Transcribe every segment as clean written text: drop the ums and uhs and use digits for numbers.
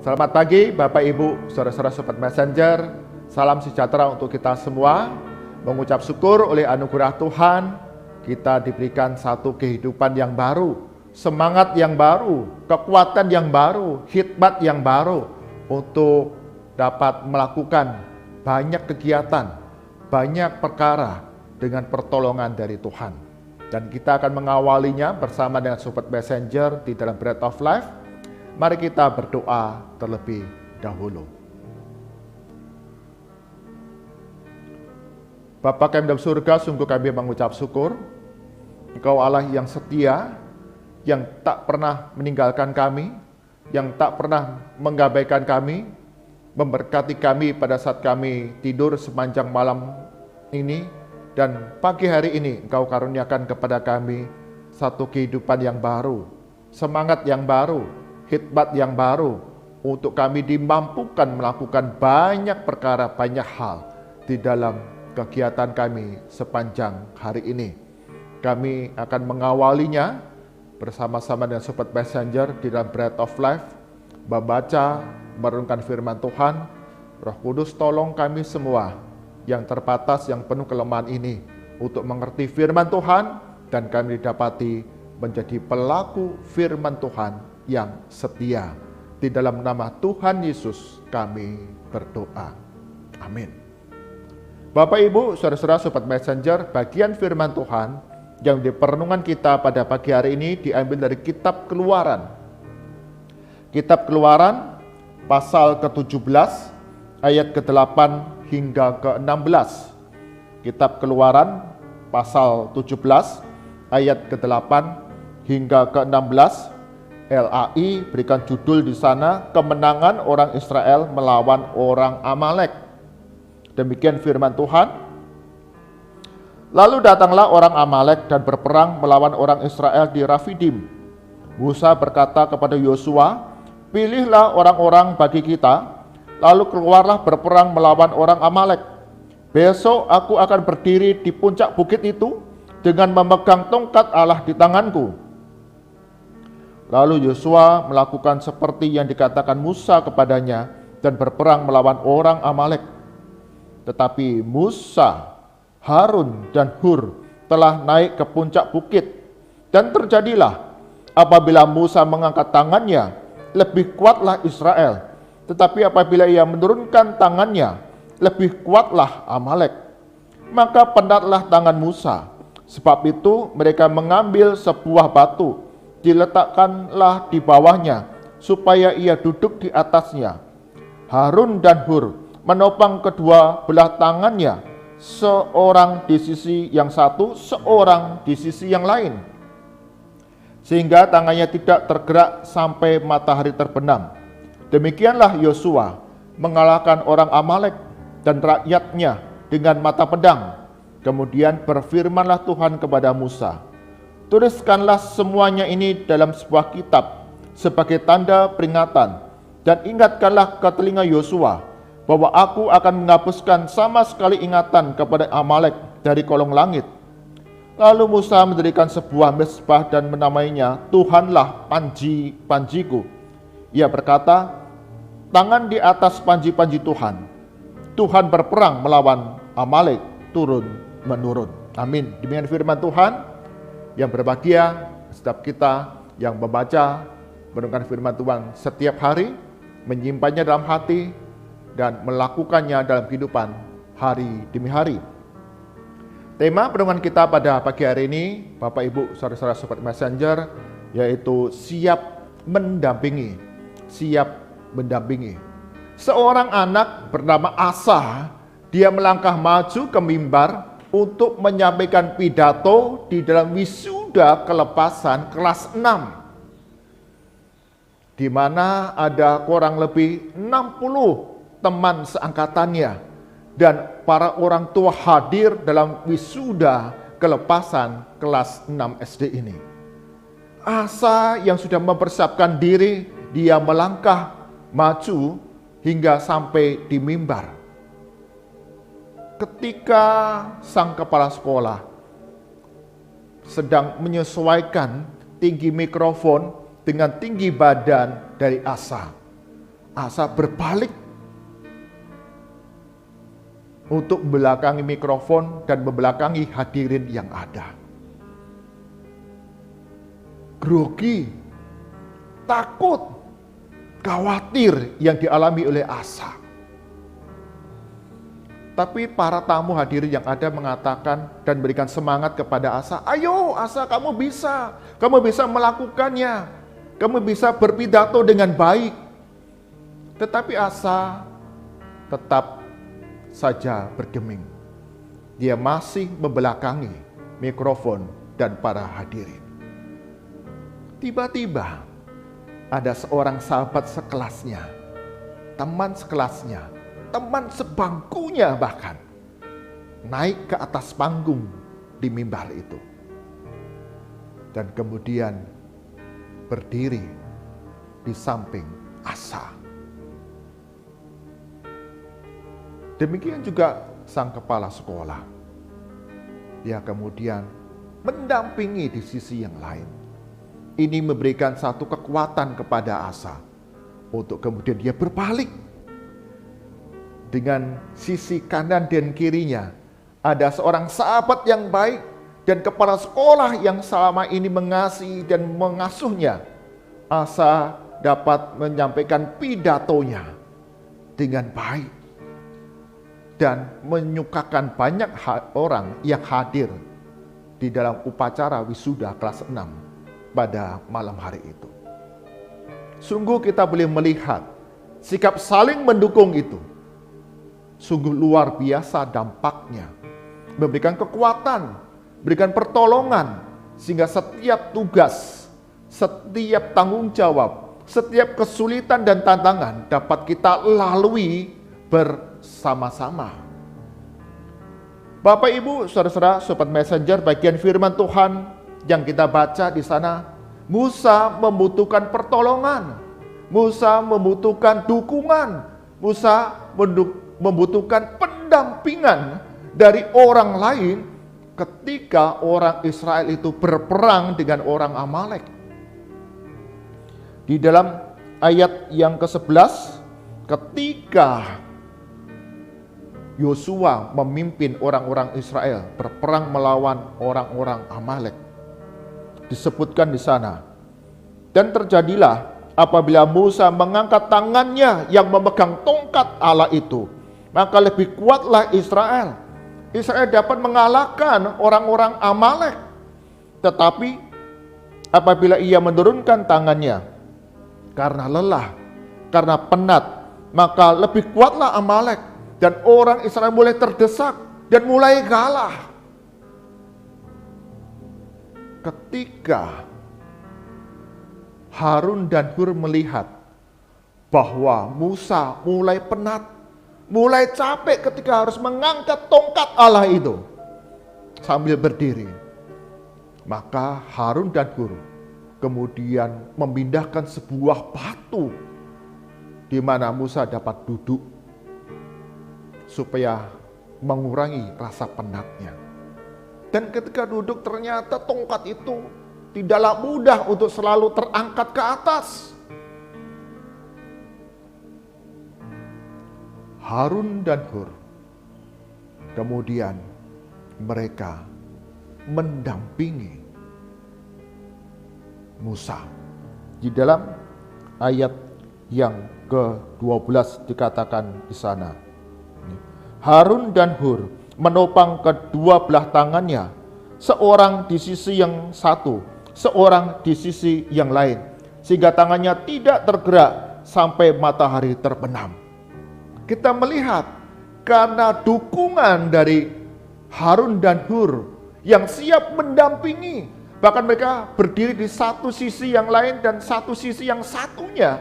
Selamat pagi Bapak Ibu, saudara-saudara Sobat Messenger. Salam sejahtera untuk kita semua. Mengucap syukur oleh anugerah Tuhan, kita diberikan satu kehidupan yang baru, semangat yang baru, kekuatan yang baru, hikmat yang baru untuk dapat melakukan banyak kegiatan, banyak perkara dengan pertolongan dari Tuhan. Dan kita akan mengawalinya bersama dengan Sobat Messenger di dalam Bread of Life. Mari kita berdoa terlebih dahulu. Bapa kami dalam surga, sungguh kami mengucap syukur. Engkau Allah yang setia, yang tak pernah meninggalkan kami, yang tak pernah mengabaikan kami, memberkati kami pada saat kami tidur sepanjang malam ini, dan pagi hari ini Engkau karuniakan kepada kami satu kehidupan yang baru, semangat yang baru, hikmat yang baru, untuk kami dimampukan melakukan banyak perkara, banyak hal di dalam kegiatan kami sepanjang hari ini. Kami akan mengawalinya bersama-sama dengan Sobat Messenger di dalam Bread of Life, membaca, merenungkan firman Tuhan. Roh Kudus tolong kami semua yang terbatas, yang penuh kelemahan ini untuk mengerti firman Tuhan, dan kami didapati menjadi pelaku firman Tuhan yang setia. Di dalam nama Tuhan Yesus kami berdoa. Amin. Bapak Ibu, saudara-saudara Sobat Messenger, bagian firman Tuhan yang di perenungan kita pada pagi hari ini diambil dari kitab Keluaran. Kitab Keluaran pasal ke-17 ayat ke-8 hingga ke-16. Kitab Keluaran pasal 17 ayat ke-8 hingga ke-16. LAI berikan judul di sana, kemenangan orang Israel melawan orang Amalek. Demikian firman Tuhan. Lalu datanglah orang Amalek dan berperang melawan orang Israel di Rafidim. Musa berkata kepada Yosua, pilihlah orang-orang bagi kita, lalu keluarlah berperang melawan orang Amalek. Besok aku akan berdiri di puncak bukit itu dengan memegang tongkat Allah di tanganku. Lalu Yosua melakukan seperti yang dikatakan Musa kepadanya dan berperang melawan orang Amalek. Tetapi Musa, Harun, dan Hur telah naik ke puncak bukit. Dan terjadilah apabila Musa mengangkat tangannya, lebih kuatlah Israel. Tetapi apabila ia menurunkan tangannya, lebih kuatlah Amalek. Maka pendatlah tangan Musa. Sebab itu mereka mengambil sebuah batu, diletakkanlah di bawahnya, supaya ia duduk di atasnya. Harun dan Hur menopang kedua belah tangannya, seorang di sisi yang satu, seorang di sisi yang lain, sehingga tangannya tidak tergerak sampai matahari terbenam. Demikianlah Yosua mengalahkan orang Amalek dan rakyatnya dengan mata pedang. Kemudian berfirmanlah Tuhan kepada Musa, tuliskanlah semuanya ini dalam sebuah kitab sebagai tanda peringatan, dan ingatkanlah ke telinga Yosua bahwa aku akan menghapuskan sama sekali ingatan kepada Amalek dari kolong langit. Lalu Musa mendirikan sebuah mezbah dan menamainya Tuhanlah panji-panjiku. Ia berkata, tangan di atas panji-panji Tuhan. Tuhan berperang melawan Amalek turun-menurun. Amin. Demikian firman Tuhan. Yang berbahagia setiap kita yang membaca, merenungkan firman Tuhan setiap hari, menyimpannya dalam hati, dan melakukannya dalam kehidupan hari demi hari. Tema perenungan kita pada pagi hari ini, Bapak Ibu, saudara-saudara Sobat Messenger, yaitu siap mendampingi. Siap mendampingi. Seorang anak bernama Asa, dia melangkah maju ke mimbar untuk menyampaikan pidato di dalam wisuda kelepasan kelas 6, di mana ada kurang lebih 60 teman seangkatannya dan para orang tua hadir dalam wisuda kelepasan kelas 6 SD ini. Asa yang sudah mempersiapkan diri, dia melangkah maju hingga sampai di mimbar. Ketika sang kepala sekolah sedang menyesuaikan tinggi mikrofon dengan tinggi badan dari Asa, Asa berbalik untuk membelakangi mikrofon dan membelakangi hadirin yang ada. Grogi, takut, khawatir yang dialami oleh Asa. Tapi para tamu hadirin yang ada mengatakan dan berikan semangat kepada Asa, ayo Asa, kamu bisa melakukannya, kamu bisa berpidato dengan baik. Tetapi Asa tetap saja bergeming. Dia masih membelakangi mikrofon dan para hadirin. Tiba-tiba ada seorang sahabat sekelasnya, teman sekelasnya, teman sebangkunya bahkan, naik ke atas panggung di mimbar itu. Dan kemudian berdiri di samping Asa. Demikian juga sang kepala sekolah. Dia kemudian mendampingi di sisi yang lain. Ini memberikan satu kekuatan kepada Asa untuk kemudian dia berbalik. Dengan sisi kanan dan kirinya ada seorang sahabat yang baik dan kepala sekolah yang selama ini mengasihi dan mengasuhnya. Asa dapat menyampaikan pidatonya dengan baik dan menyukakan banyak orang yang hadir di dalam upacara wisuda kelas 6 pada malam hari itu. Sungguh kita boleh melihat sikap saling mendukung itu. Sungguh luar biasa dampaknya. Memberikan kekuatan, berikan pertolongan, sehingga setiap tugas, setiap tanggung jawab, setiap kesulitan dan tantangan dapat kita lalui bersama-sama. Bapak Ibu, saudara-saudara, sobat messenger, bagian firman Tuhan yang kita baca di sana, Musa membutuhkan pertolongan, Musa membutuhkan dukungan, Musa membutuhkan pendampingan dari orang lain ketika orang Israel itu berperang dengan orang Amalek. Di dalam ayat yang ke-11, ketika Yosua memimpin orang-orang Israel berperang melawan orang-orang Amalek, disebutkan di sana, dan terjadilah apabila Musa mengangkat tangannya yang memegang tongkat Allah itu, maka lebih kuatlah Israel. Israel dapat mengalahkan orang-orang Amalek. Tetapi apabila ia menurunkan tangannya karena lelah, karena penat, maka lebih kuatlah Amalek dan orang Israel mulai terdesak dan mulai kalah. Ketika Harun dan Hur melihat bahwa Musa mulai penat, mulai capek ketika harus mengangkat tongkat Allah itu sambil berdiri, maka Harun dan Hur kemudian memindahkan sebuah batu di mana Musa dapat duduk supaya mengurangi rasa penatnya. Dan ketika duduk ternyata tongkat itu tidaklah mudah untuk selalu terangkat ke atas. Harun dan Hur kemudian mereka mendampingi Musa. Di dalam ayat yang ke-12 dikatakan di sana, Harun dan Hur menopang kedua belah tangannya, seorang di sisi yang satu, seorang di sisi yang lain, sehingga tangannya tidak tergerak sampai matahari terbenam. Kita melihat karena dukungan dari Harun dan Hur yang siap mendampingi, bahkan mereka berdiri di satu sisi yang lain dan satu sisi yang satunya,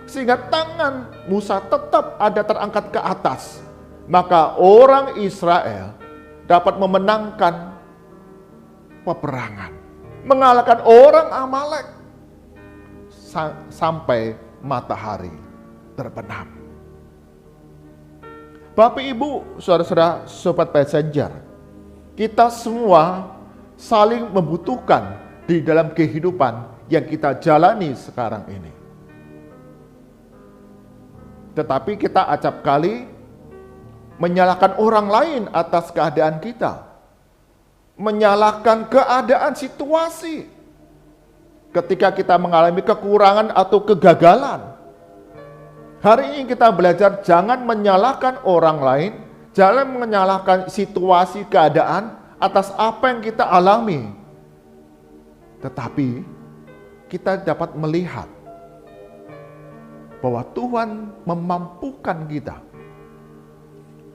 sehingga tangan Musa tetap ada terangkat ke atas. Maka orang Israel dapat memenangkan peperangan, mengalahkan orang Amalek sampai matahari terbenam. Bapak Ibu, saudara-saudara, sobat messenger, kita semua saling membutuhkan di dalam kehidupan yang kita jalani sekarang ini. Tetapi kita acap kali menyalahkan orang lain atas keadaan kita. Menyalahkan keadaan situasi. Ketika kita mengalami kekurangan atau kegagalan. Hari ini kita belajar jangan menyalahkan orang lain, jangan menyalahkan situasi keadaan atas apa yang kita alami. Tetapi kita dapat melihat bahwa Tuhan memampukan kita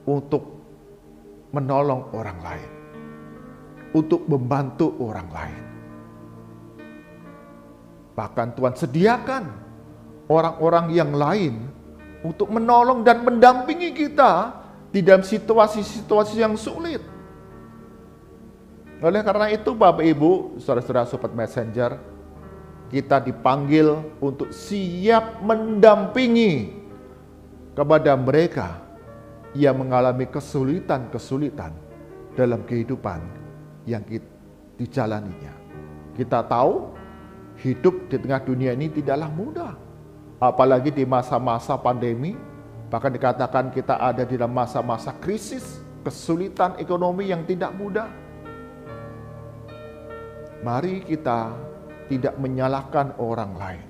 untuk menolong orang lain, untuk membantu orang lain. Bahkan Tuhan sediakan orang-orang yang lain untuk menolong dan mendampingi kita di dalam situasi-situasi yang sulit. Oleh karena itu Bapak Ibu, saudara-saudara Sobat Messenger, kita dipanggil untuk siap mendampingi kepada mereka yang mengalami kesulitan-kesulitan dalam kehidupan yang dijalaninya. Kita tahu hidup di tengah dunia ini tidaklah mudah. Apalagi di masa-masa pandemi, bahkan dikatakan kita ada di dalam masa-masa krisis, kesulitan ekonomi yang tidak mudah. Mari kita tidak menyalahkan orang lain.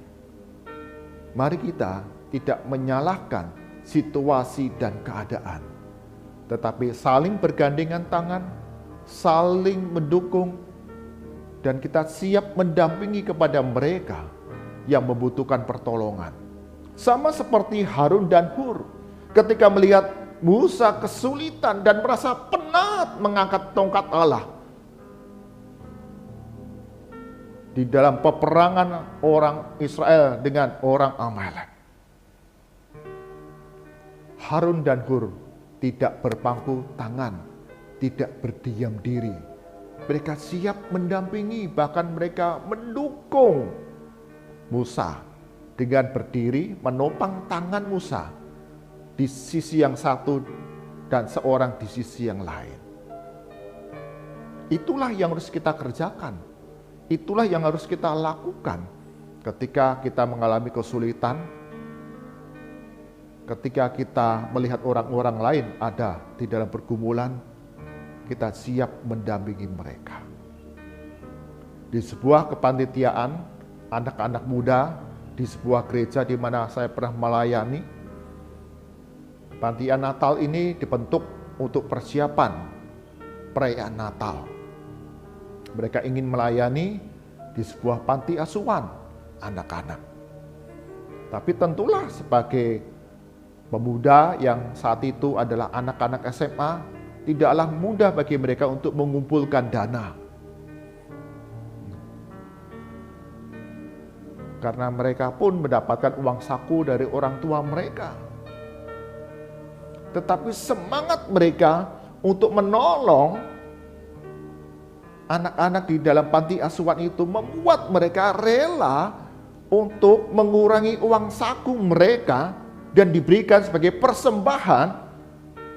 Mari kita tidak menyalahkan situasi dan keadaan. Tetapi saling bergandengan tangan, saling mendukung, dan kita siap mendampingi kepada mereka yang membutuhkan pertolongan. Sama seperti Harun dan Hur ketika melihat Musa kesulitan dan merasa penat mengangkat tongkat Allah. Di dalam peperangan orang Israel dengan orang Amalek. Harun dan Hur tidak berpangku tangan, tidak berdiam diri. Mereka siap mendampingi, bahkan mereka mendukung Musa dengan berdiri menopang tangan Musa di sisi yang satu dan seorang di sisi yang lain. Itulah yang harus kita kerjakan. Itulah yang harus kita lakukan ketika kita mengalami kesulitan, ketika kita melihat orang-orang lain ada di dalam pergumulan, kita siap mendampingi mereka. Di sebuah kepanitiaan anak-anak muda di sebuah gereja di mana saya pernah melayani, pantian Natal ini dibentuk untuk persiapan perayaan Natal. Mereka ingin melayani di sebuah panti asuhan anak-anak. Tapi tentulah sebagai pemuda yang saat itu adalah anak-anak SMA, tidaklah mudah bagi mereka untuk mengumpulkan dana. Karena mereka pun mendapatkan uang saku dari orang tua mereka. Tetapi semangat mereka untuk menolong anak-anak di dalam panti asuhan itu membuat mereka rela untuk mengurangi uang saku mereka dan diberikan sebagai persembahan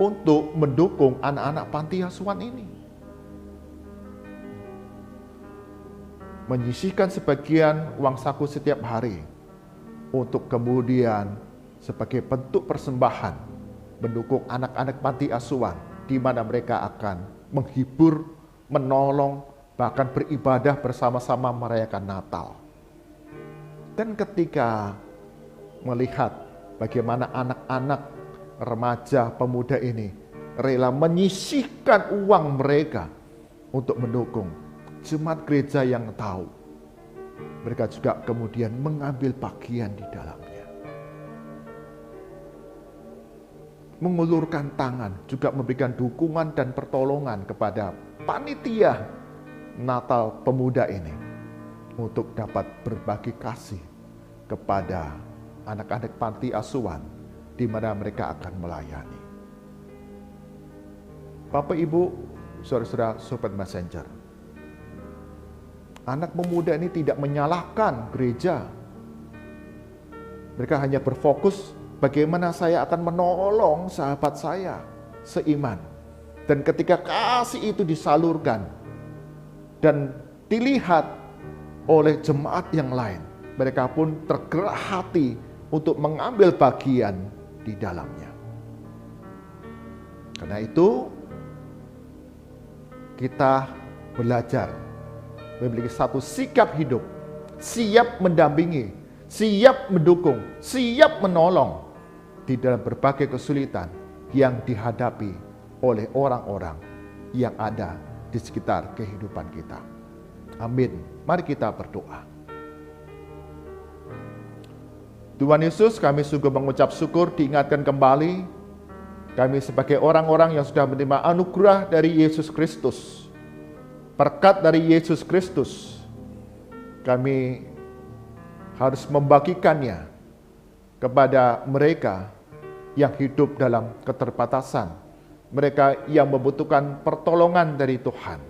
untuk mendukung anak-anak panti asuhan ini. Menyisihkan sebagian uang saku setiap hari untuk kemudian sebagai bentuk persembahan mendukung anak-anak panti asuhan di mana mereka akan menghibur, menolong, bahkan beribadah bersama-sama merayakan Natal. Dan ketika melihat bagaimana anak-anak, remaja, pemuda ini rela menyisihkan uang mereka untuk mendukung jemaat gereja yang tahu, mereka juga kemudian mengambil bagian di dalamnya. Mengulurkan tangan, juga memberikan dukungan dan pertolongan kepada panitia Natal pemuda ini untuk dapat berbagi kasih kepada anak-anak panti asuhan di mana mereka akan melayani. Bapak Ibu, saudara-saudara Sobat Messenger, anak pemuda ini tidak menyalahkan gereja. Mereka hanya berfokus bagaimana saya akan menolong sahabat saya seiman. Dan ketika kasih itu disalurkan dan dilihat oleh jemaat yang lain, mereka pun tergerak hati untuk mengambil bagian di dalamnya. Karena itu, kita belajar memiliki satu sikap hidup, siap mendampingi, siap mendukung, siap menolong di dalam berbagai kesulitan yang dihadapi oleh orang-orang yang ada di sekitar kehidupan kita. Amin. Mari kita berdoa. Tuhan Yesus, kami sungguh mengucap syukur diingatkan kembali kami sebagai orang-orang yang sudah menerima anugerah dari Yesus Kristus, berkat dari Yesus Kristus. Kami harus membagikannya kepada mereka yang hidup dalam keterbatasan, mereka yang membutuhkan pertolongan dari Tuhan.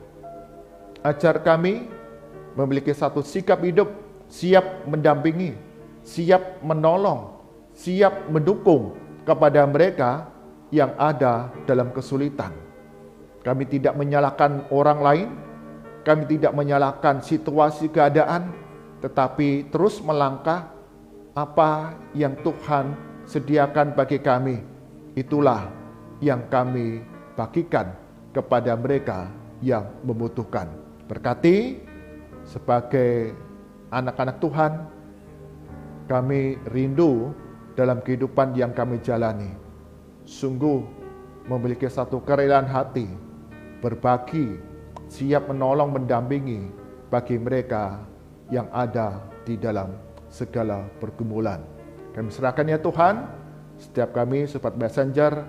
Ajar kami memiliki satu sikap hidup, siap mendampingi, siap menolong, siap mendukung kepada mereka yang ada dalam kesulitan. Kami tidak menyalahkan orang lain, kami tidak menyalahkan situasi keadaan, tetapi terus melangkah apa yang Tuhan sediakan bagi kami. Itulah yang kami bagikan kepada mereka yang membutuhkan. Berkati sebagai anak-anak Tuhan, kami rindu dalam kehidupan yang kami jalani. Sungguh memiliki satu kerelaan hati, berbagi, siap menolong, mendampingi bagi mereka yang ada di dalam segala pergumulan. Kami serahkan ya Tuhan, setiap kami sobat messenger,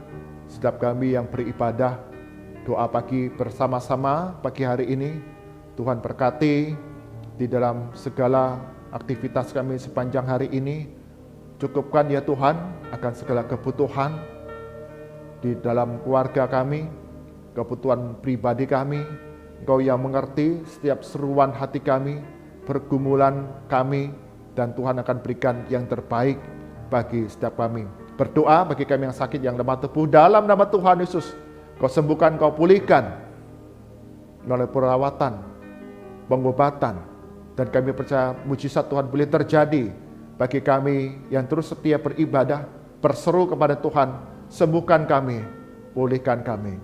setiap kami yang beribadah, doa pagi bersama-sama pagi hari ini, Tuhan berkati di dalam segala aktivitas kami sepanjang hari ini. Cukupkan ya Tuhan akan segala kebutuhan di dalam keluarga kami, kebutuhan pribadi kami. Engkau yang mengerti setiap seruan hati kami, pergumulan kami, dan Tuhan akan berikan yang terbaik bagi setiap kami. Berdoa bagi kami yang sakit, yang lemah tubuh, dalam nama Tuhan Yesus, Kau sembuhkan, Kau pulihkan melalui perawatan, pengobatan, dan kami percaya mujizat Tuhan boleh terjadi bagi kami yang terus setia beribadah, berseru kepada Tuhan. Sembuhkan kami, pulihkan kami.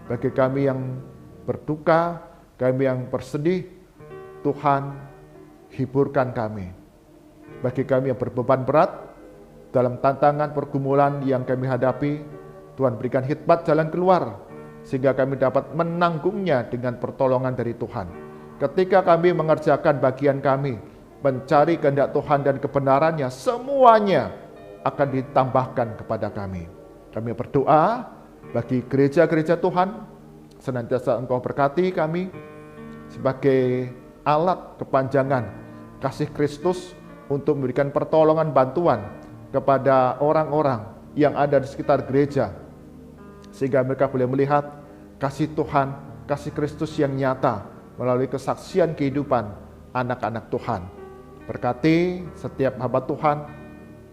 Bagi kami yang berduka, kami yang bersedih, Tuhan hiburkan kami. Bagi kami yang berbeban berat dalam tantangan pergumulan yang kami hadapi, Tuhan berikan hikmat jalan keluar, sehingga kami dapat menanggungnya dengan pertolongan dari Tuhan. Ketika kami mengerjakan bagian kami, mencari kehendak Tuhan dan kebenarannya, semuanya akan ditambahkan kepada kami. Kami berdoa bagi gereja-gereja Tuhan, senantiasa Engkau berkati kami sebagai alat kepanjangan kasih Kristus untuk memberikan pertolongan bantuan kepada orang-orang yang ada di sekitar gereja, sehingga mereka boleh melihat kasih Tuhan, kasih Kristus yang nyata melalui kesaksian kehidupan anak-anak Tuhan. Berkati setiap hamba Tuhan,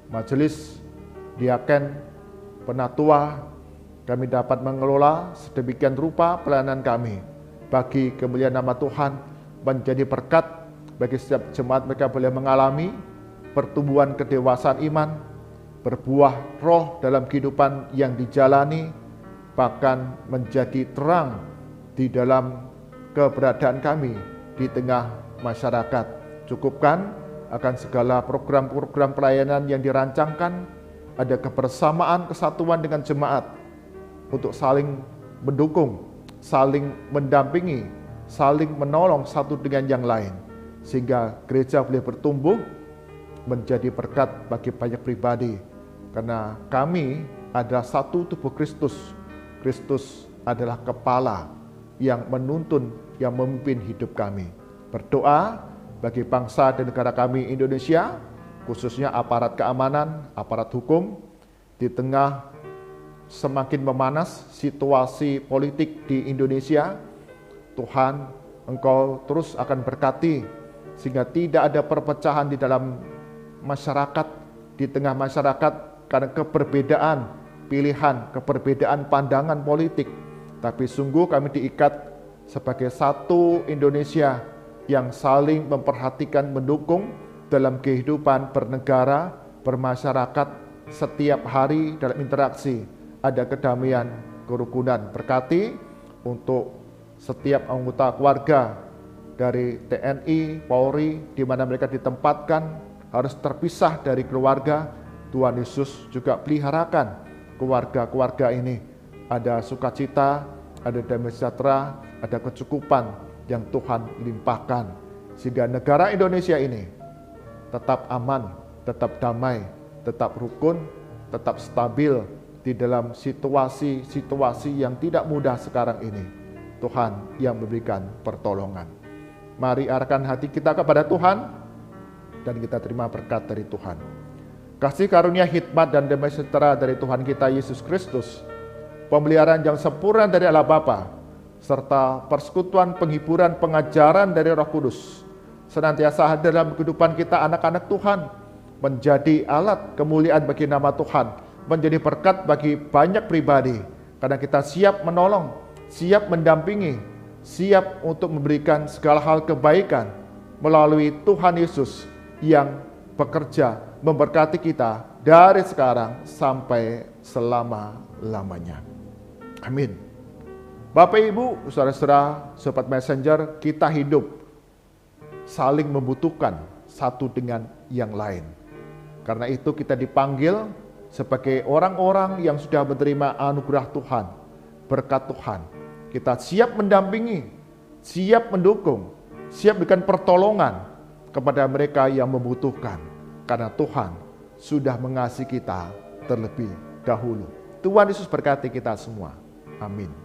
majelis, diaken, penatua, kami dapat mengelola sedemikian rupa pelayanan kami bagi kemuliaan nama Tuhan, menjadi berkat bagi setiap jemaat. Mereka boleh mengalami pertumbuhan kedewasaan iman, berbuah roh dalam kehidupan yang dijalani, bahkan menjadi terang di dalam keberadaan kami di tengah masyarakat. Cukupkan akan segala program-program pelayanan yang dirancangkan, ada kebersamaan, kesatuan dengan jemaat untuk saling mendukung, saling mendampingi, saling menolong satu dengan yang lain, sehingga gereja boleh bertumbuh menjadi berkat bagi banyak pribadi. Karena kami adalah satu tubuh Kristus. Kristus adalah kepala yang menuntun, yang memimpin hidup kami. Berdoa bagi bangsa dan negara kami Indonesia, khususnya aparat keamanan, aparat hukum, di tengah semakin memanas situasi politik di Indonesia. Tuhan, Engkau terus akan berkati sehingga tidak ada perpecahan di dalam masyarakat, di tengah masyarakat, karena keberbedaan pilihan, keberbedaan pandangan politik. Tapi sungguh kami diikat sebagai satu Indonesia yang saling memperhatikan, mendukung dalam kehidupan bernegara, bermasyarakat, setiap hari dalam interaksi ada kedamaian, kerukunan. Berkati untuk setiap anggota keluarga dari TNI, Polri, di mana mereka ditempatkan harus terpisah dari keluarga. Tuhan Yesus juga peliharakan keluarga-keluarga ini. Ada sukacita, ada damai sejahtera, ada kecukupan yang Tuhan limpahkan. Sehingga negara Indonesia ini tetap aman, tetap damai, tetap rukun, tetap stabil di dalam situasi-situasi yang tidak mudah sekarang ini. Tuhan yang memberikan pertolongan. Mari arahkan hati kita kepada Tuhan dan kita terima berkat dari Tuhan. Kasih karunia, hikmat dan damai sejahtera dari Tuhan kita Yesus Kristus, pemeliharaan yang sempurna dari Allah Bapa, serta persekutuan, penghiburan, pengajaran dari Roh Kudus senantiasa hadir dalam kehidupan kita anak-anak Tuhan, menjadi alat kemuliaan bagi nama Tuhan, menjadi berkat bagi banyak pribadi, karena kita siap menolong, siap mendampingi, siap untuk memberikan segala hal kebaikan melalui Tuhan Yesus yang bekerja memberkati kita dari sekarang sampai selama-lamanya. Amin. Bapak Ibu, saudara-saudara, sobat messenger, kita hidup saling membutuhkan satu dengan yang lain. Karena itu kita dipanggil sebagai orang-orang yang sudah menerima anugerah Tuhan, berkat Tuhan. Kita siap mendampingi, siap mendukung, siap berikan pertolongan kepada mereka yang membutuhkan. Karena Tuhan sudah mengasihi kita terlebih dahulu. Tuhan Yesus berkati kita semua. Amin.